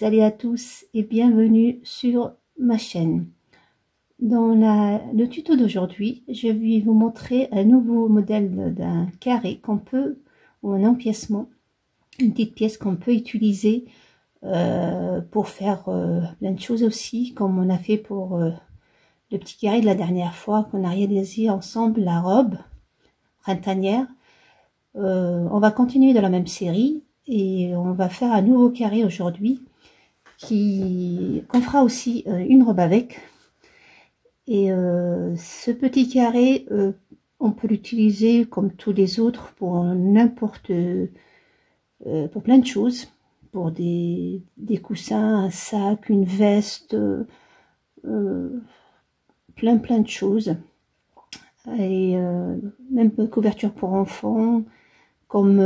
Salut à tous et bienvenue sur ma chaîne. Dans le tuto d'aujourd'hui, je vais vous montrer un nouveau modèle d'un carré qu'on peut, ou un empiècement, une petite pièce qu'on peut utiliser pour faire plein de choses aussi, comme on a fait pour le petit carré de la dernière fois qu'on a réalisé ensemble la robe printanière. On va continuer dans la même série et on va faire un nouveau carré aujourd'hui qu'on fera aussi une robe avec. Et ce petit carré, on peut l'utiliser comme tous les autres pour n'importe, pour plein de choses, pour des coussins, un sac, une veste, plein de choses. Et même couverture pour enfants, comme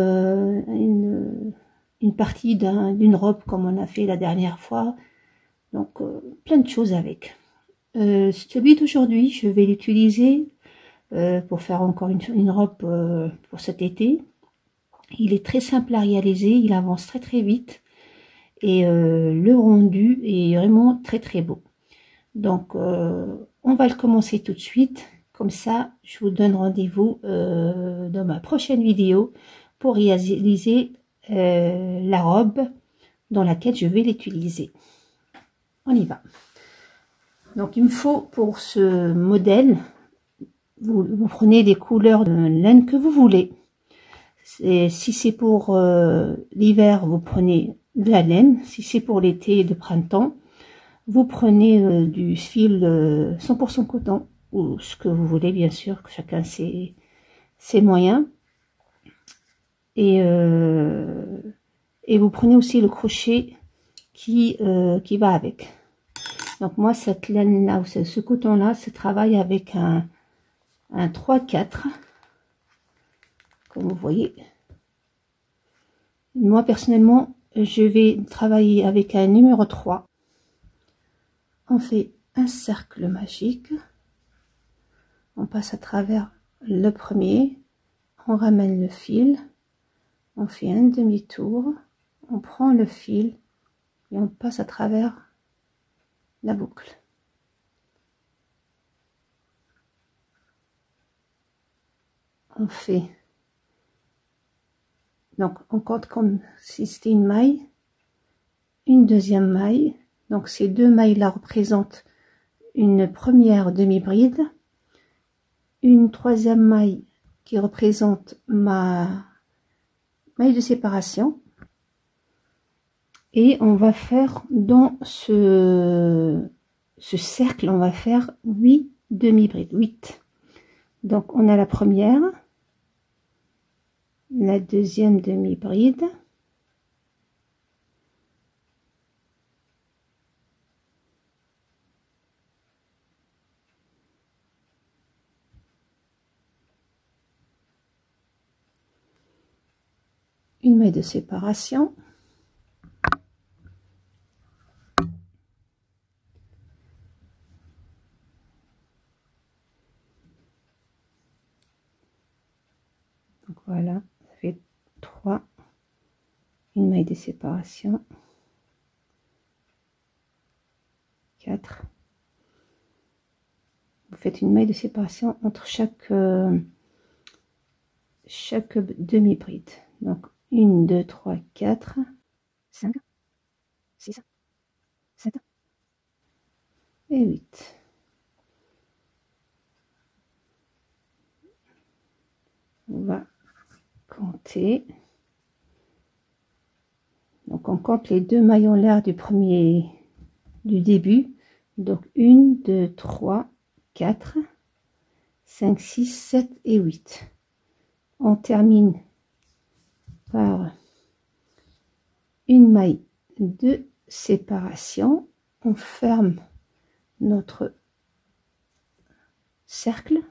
une partie d'une robe comme on a fait la dernière fois. Donc plein de choses avec. Celui d'aujourd'hui, je vais l'utiliser pour faire encore une robe pour cet été. Il est très simple à réaliser, il avance très vite et le rendu est vraiment très beau. Donc on va le commencer tout de suite. Comme ça, je vous donne rendez-vous dans ma prochaine vidéo pour réaliser la robe dans laquelle je vais l'utiliser. On y va. Donc il me faut pour ce modèle, vous prenez des couleurs de laine que vous voulez. Si c'est pour l'hiver, vous prenez de la laine. Si c'est pour l'été et le printemps, vous prenez du fil 100% coton, ou ce que vous voulez, bien sûr, chacun ses moyens. Et vous prenez aussi le crochet qui va avec. Donc moi, cette laine là, ou ce coton là, se travaille avec un 3-4, comme vous voyez. Moi personnellement, je vais travailler avec un numéro 3. On fait un cercle magique, on passe à travers le premier, on ramène le fil, on fait un demi-tour, on prend le fil et on passe à travers la boucle. On fait, donc on compte comme si c'était une maille, une deuxième maille, donc ces deux mailles là représentent une première demi-bride, une troisième maille qui représente ma maille de séparation, et on va faire dans ce cercle, on va faire 8 demi-brides, 8. Donc on a la première, la deuxième demi-bride, une maille de séparation, donc voilà, ça fait 3, une maille de séparation, 4, vous faites une maille de séparation entre chaque demi-bride. Donc 1, 2, 3, 4, 5, 6, 7 et 8. On va compter. Donc on compte les deux mailles en l'air du début. Donc 1, 2, 3, 4, 5, 6, 7 et 8. On termine par une maille de séparation. On ferme notre cercle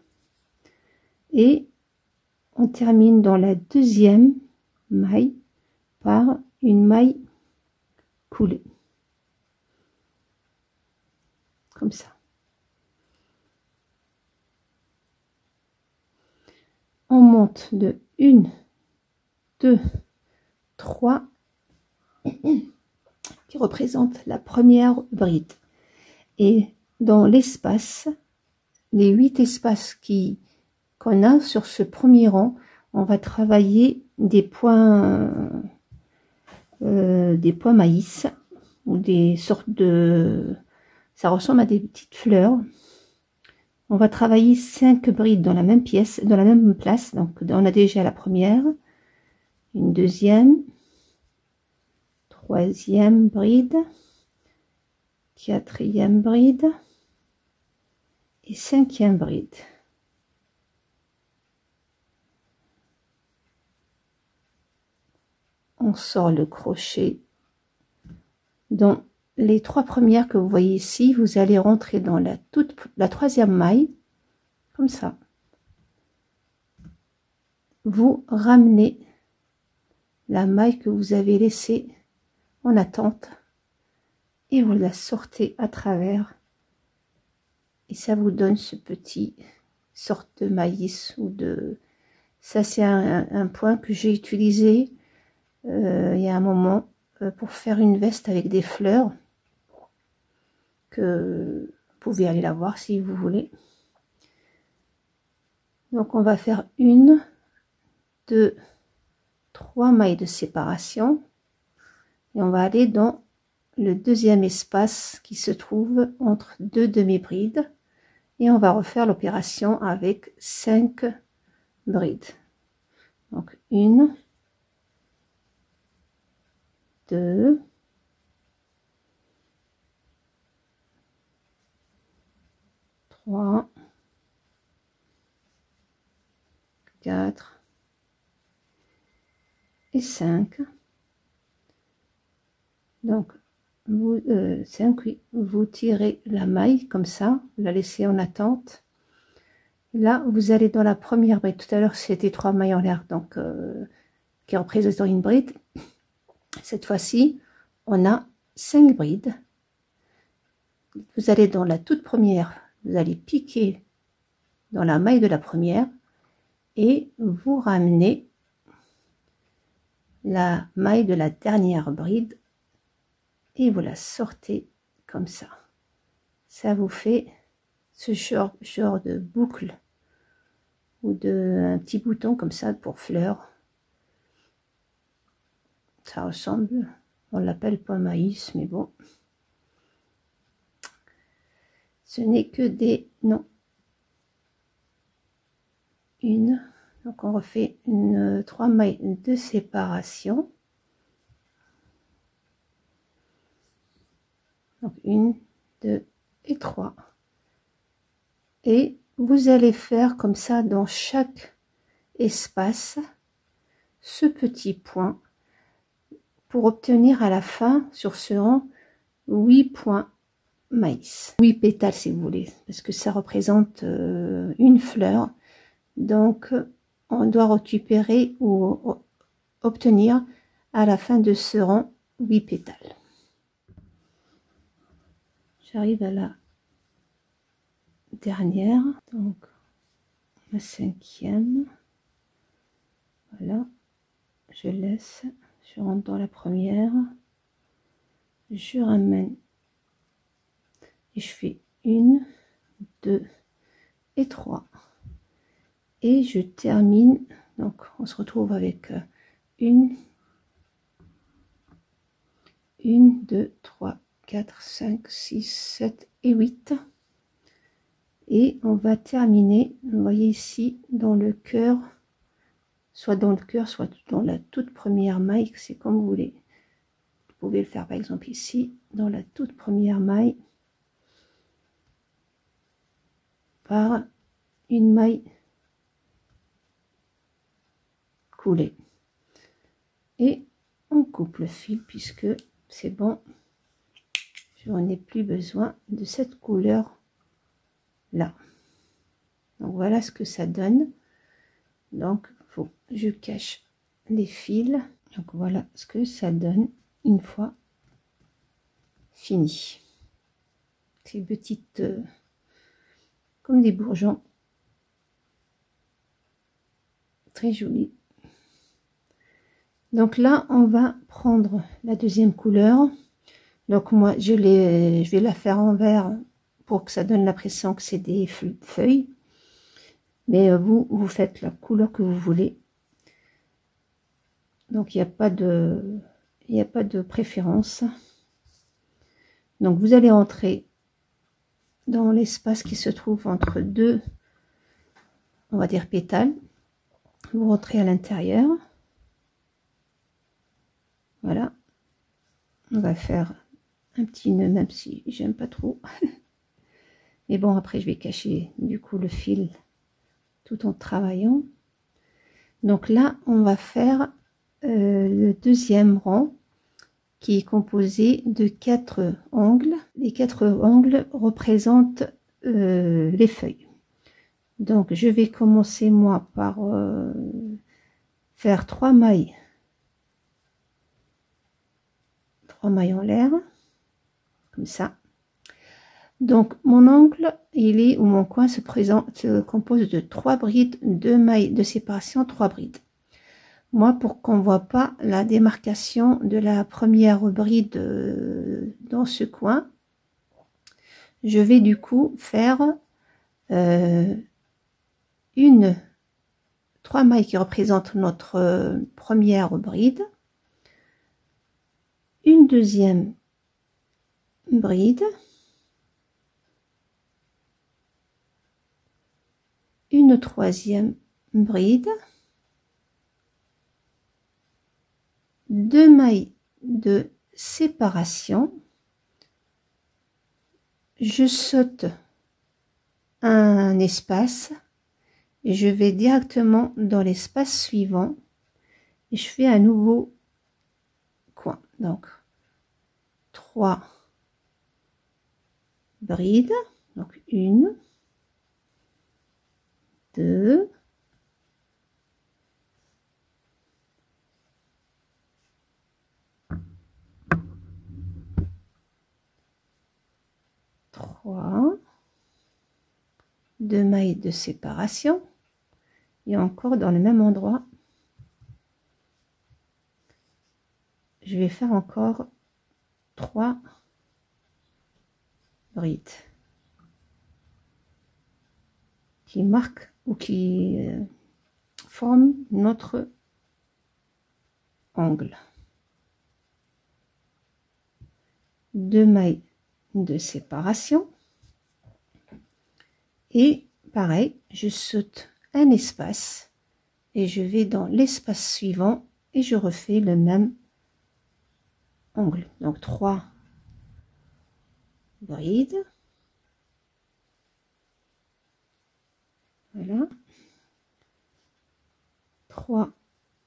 et on termine dans la deuxième maille par une maille coulée, comme ça. On monte de 1, 2, 3, qui représente la première bride. Et dans l'espace, les 8 espaces qu'on a sur ce premier rang, on va travailler des points maïs, ou des sortes de... ça ressemble à des petites fleurs. On va travailler 5 brides dans la même pièce, dans la même place. Donc on a déjà la première, une deuxième, troisième bride, quatrième bride et cinquième bride. On sort le crochet dans les 3 premières que vous voyez ici. Vous allez rentrer dans la troisième maille, comme ça. Vous ramenez la maille que vous avez laissée en attente et vous la sortez à travers, et ça vous donne ce petit sorte de maïs ou de... Ça c'est un point que j'ai utilisé il y a un moment pour faire une veste avec des fleurs, que vous pouvez aller la voir si vous voulez. Donc on va faire 1, 2, 3 mailles de séparation et on va aller dans le deuxième espace qui se trouve entre 2 demi-brides, et on va refaire l'opération avec 5 brides. Donc 1, 2, 3, 4 et 5. Donc vous 5, oui, vous tirez la maille comme ça, vous la laissez en attente. Là vous allez dans la première bride. Tout à l'heure c'était 3 mailles en l'air, donc qui représentent une bride. Cette fois-ci on a 5 brides. Vous allez dans la toute première, vous allez piquer dans la maille de la première et vous ramenez la maille de la dernière bride et vous la sortez comme ça. Ça vous fait ce genre de boucle ou de un petit bouton comme ça pour fleurs. Ça ressemble, on l'appelle pas maïs, mais bon, ce n'est que des non. Donc on refait 3 mailles de séparation. Donc 1, 2 et 3. Et vous allez faire comme ça dans chaque espace ce petit point pour obtenir à la fin sur ce rang 8 points maïs, 8 pétales si vous voulez, parce que ça représente une fleur. Donc on doit récupérer ou obtenir à la fin de ce rang 8 pétales. J'arrive à la dernière, donc la 5e. Voilà, je laisse, je rentre dans la première, je ramène et je fais 1, 2 et 3 et je termine. Donc on se retrouve avec 1, 2, 3, 4, 5, 6, 7 et 8. Et on va terminer, vous voyez ici, dans le cœur, soit dans le cœur, soit dans la toute première maille, c'est comme vous voulez. Vous pouvez le faire par exemple ici, dans la toute première maille, par une maille coulée. Et on coupe le fil puisque c'est bon, je n'en ai plus besoin de cette couleur là. Donc voilà ce que ça donne. Donc je cache les fils. Donc voilà ce que ça donne une fois fini. Ces petites comme des bourgeons, très jolis. Donc là on va prendre la deuxième couleur. Donc moi, je vais la faire en vert pour que ça donne l'impression que c'est des feuilles. Mais vous faites la couleur que vous voulez. Donc il n'y a pas de préférence. Donc vous allez entrer dans l'espace qui se trouve entre deux, on va dire pétales. Vous rentrez à l'intérieur. Voilà. On va faire un petit nœud, même si j'aime pas trop. Mais bon, après je vais cacher du coup le fil tout en travaillant. Donc là, on va faire le deuxième rang qui est composé de 4 angles. Les 4 angles représentent les feuilles. Donc je vais commencer moi par faire 3 mailles en l'air, comme ça. Donc mon angle, il est, ou mon coin se compose de 3 brides, 2 mailles de séparation, 3 brides. Moi, pour qu'on ne voit pas la démarcation de la première bride dans ce coin, je vais du coup faire 3 mailles qui représentent notre première bride, une deuxième bride, une troisième bride, 2 mailles de séparation, je saute un espace et je vais directement dans l'espace suivant et je fais un nouveau coin. Donc 3 brides, donc 1, 2, 3, 2 mailles de séparation et encore dans le même endroit je vais faire encore 3 brides qui marquent ou qui forment notre angle. 2 mailles de séparation et pareil, je saute un espace et je vais dans l'espace suivant et je refais le même angle. Donc 3 brides, voilà,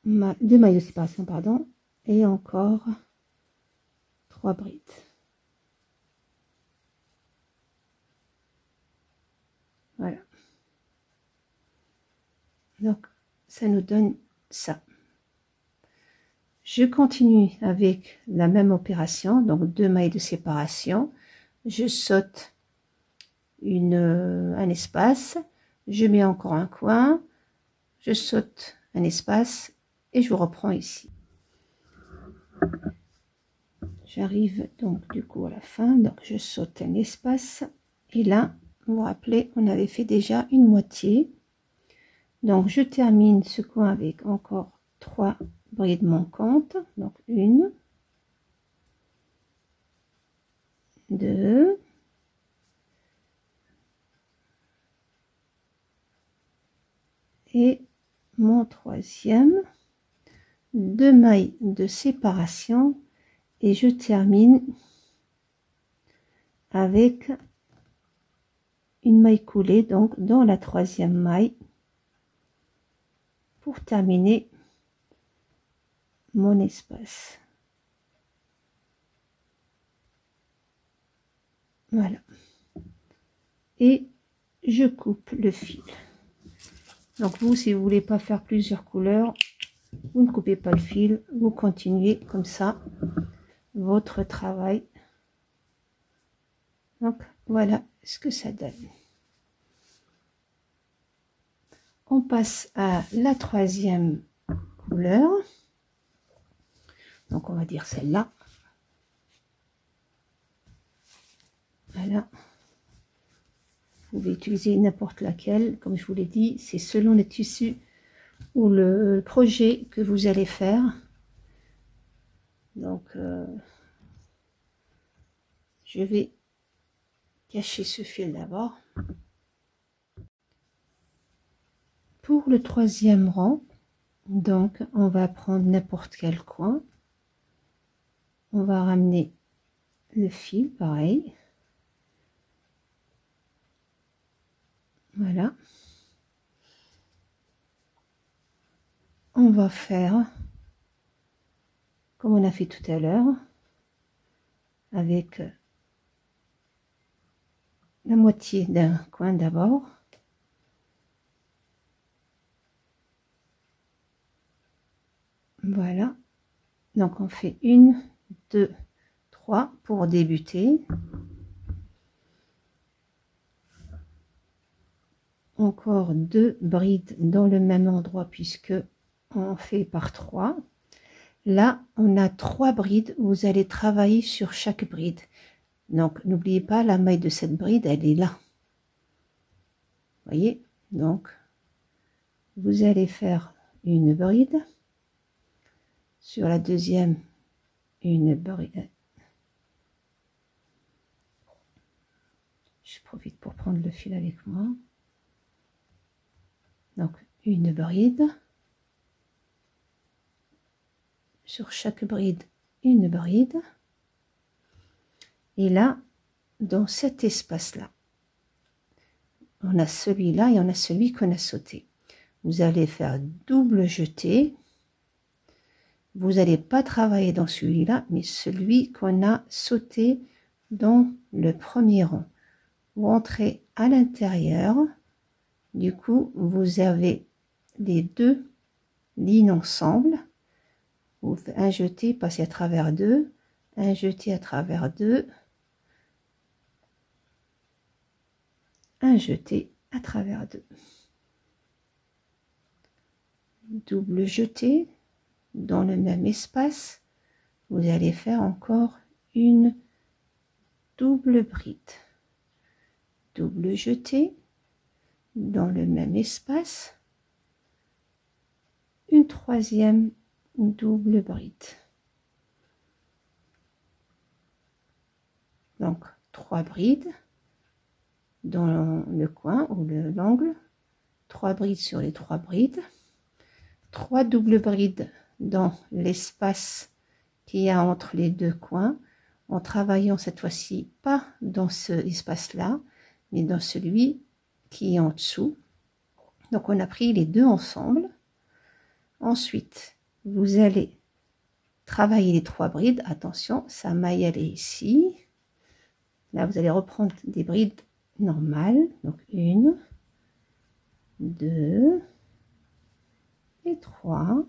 2 mailles de séparation, pardon, et encore 3 brides. Voilà. Donc, ça nous donne ça. Je continue avec la même opération, donc 2 mailles de séparation. Je saute un espace, je mets encore un coin, je saute un espace et je reprends ici. J'arrive donc du coup à la fin, donc je saute un espace et là, vous vous rappelez, on avait fait déjà une moitié. Donc je termine ce coin avec encore 3 brides manquantes, donc 1, 2, et mon troisième, 2 mailles de séparation et je termine avec une maille coulée donc dans la troisième maille pour terminer mon espace. Voilà, et je coupe le fil. Donc vous, si vous voulez pas faire plusieurs couleurs, vous ne coupez pas le fil, vous continuez comme ça votre travail. Donc voilà ce que ça donne. On passe à la troisième couleur. Donc on va dire celle-là. Voilà. Vous pouvez utiliser n'importe laquelle, comme je vous l'ai dit, c'est selon les tissus ou le projet que vous allez faire. Donc, je vais cacher ce fil d'abord. Pour le troisième rang, donc, on va prendre n'importe quel coin. On va ramener le fil, pareil. Voilà. On va faire comme on a fait tout à l'heure avec la moitié d'un coin d'abord. Voilà. Donc on fait 1, 2, 3 pour débuter. Encore 2 brides dans le même endroit puisque on fait par 3. Là, on a 3 brides. Vous allez travailler sur chaque bride. Donc, n'oubliez pas, la maille de cette bride, elle est là. Voyez? Donc, vous allez faire une bride. Sur la deuxième, une bride. Je profite pour prendre le fil avec moi. Donc, une bride. Sur chaque bride, une bride. Et là, dans cet espace-là, on a celui-là et on a celui qu'on a sauté. Vous allez faire double jeté. Vous n'allez pas travailler dans celui-là, mais celui qu'on a sauté dans le premier rang. Vous entrez à l'intérieur. Du coup, vous avez les deux lignes ensemble. Vous faites un jeté, passez à travers deux, un jeté à travers deux, un jeté à travers deux. Double jeté dans le même espace. Vous allez faire encore une double bride. Double jeté dans le même espace. Une troisième double bride. Donc 3 brides dans le coin ou l'angle, 3 brides sur les 3 brides, 3 doubles brides dans l'espace qu'il y a entre les deux coins, en travaillant cette fois-ci pas dans ce espace-là, mais dans celui qui est en dessous. Donc on a pris les deux ensemble. Ensuite, vous allez travailler les 3 brides. Attention, sa maille elle est ici. Là, vous allez reprendre des brides normales. Donc 1, 2 et 3.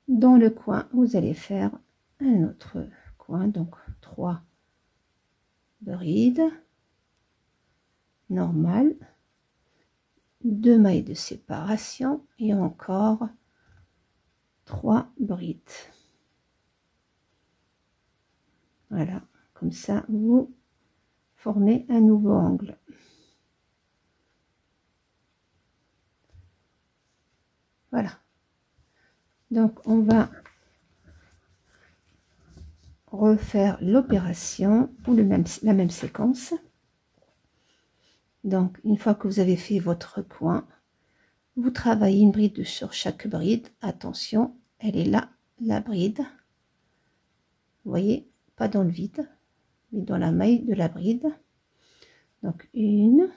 Dans le coin, vous allez faire un autre coin. Donc 3 brides normales. 2 mailles de séparation et encore 3 brides. Voilà, comme ça vous formez un nouveau angle. Voilà. Donc on va refaire l'opération ou la même séquence. Donc une fois que vous avez fait votre coin, vous travaillez une bride sur chaque bride. Attention, elle est là, la bride. Vous voyez, pas dans le vide, mais dans la maille de la bride. Donc 1,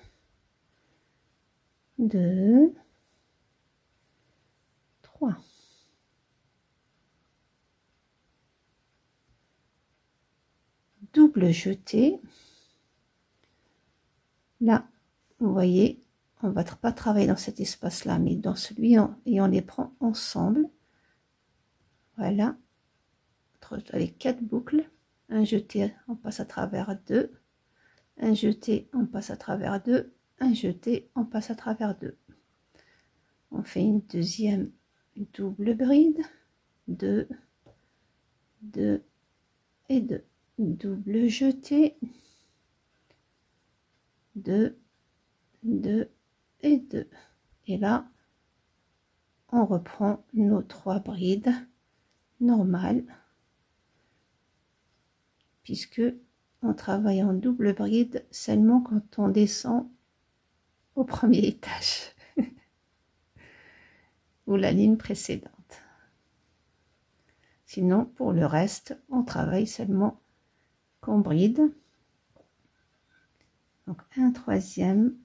2, 3. Double jeté. Là, vous voyez, on ne va pas travailler dans cet espace-là, mais dans celui et on les prend ensemble. Voilà. Avec 4 boucles. Un jeté, on passe à travers 2. Un jeté, on passe à travers 2. Un jeté, on passe à travers 2. On fait une deuxième double bride. 2, 2 et 2. double jeté, 2, 2 et 2. Et là, on reprend nos 3 brides normales, puisque on travaille en double bride seulement quand on descend au premier étage ou la ligne précédente. Sinon, pour le reste, on travaille seulement qu'en bride. Donc, un troisième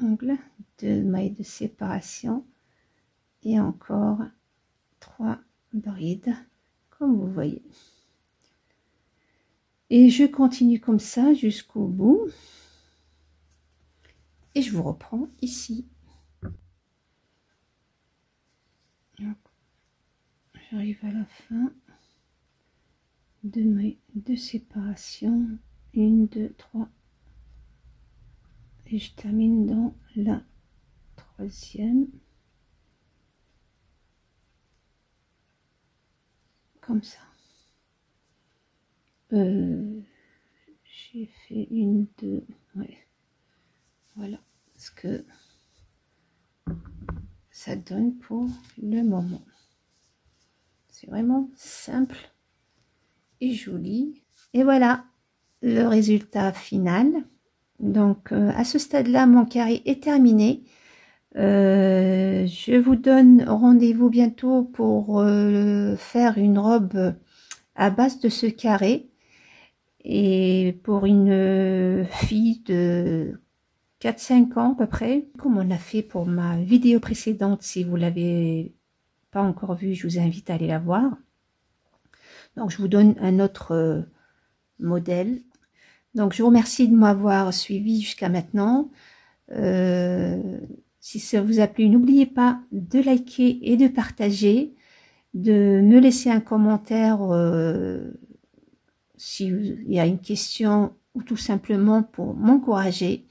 angle, 2 mailles de séparation et encore 3 brides, comme vous voyez. Et je continue comme ça jusqu'au bout. Et je vous reprends ici. J'arrive à la fin. 2 mailles de séparation. 1, 2, 3. Et je termine dans la troisième. Comme ça. J'ai fait 1, 2. Ouais. Voilà ce que ça donne pour le moment. C'est vraiment simple et joli. Et voilà le résultat final. Donc à ce stade-là, mon carré est terminé. Je vous donne rendez-vous bientôt pour faire une robe à base de ce carré. Et pour une fille de 4-5 ans à peu près, comme on a fait pour ma vidéo précédente. Si vous l'avez pas encore vue, je vous invite à aller la voir. Donc je vous donne un autre modèle. Donc je vous remercie de m'avoir suivi jusqu'à maintenant. Si ça vous a plu, n'oubliez pas de liker et de partager, de me laisser un commentaire s'il y a une question ou tout simplement pour m'encourager.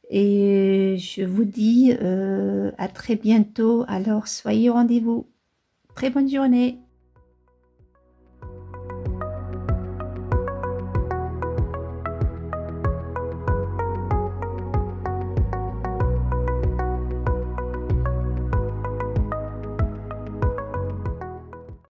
Et je vous dis à très bientôt. Alors soyez au rendez-vous. Très bonne journée.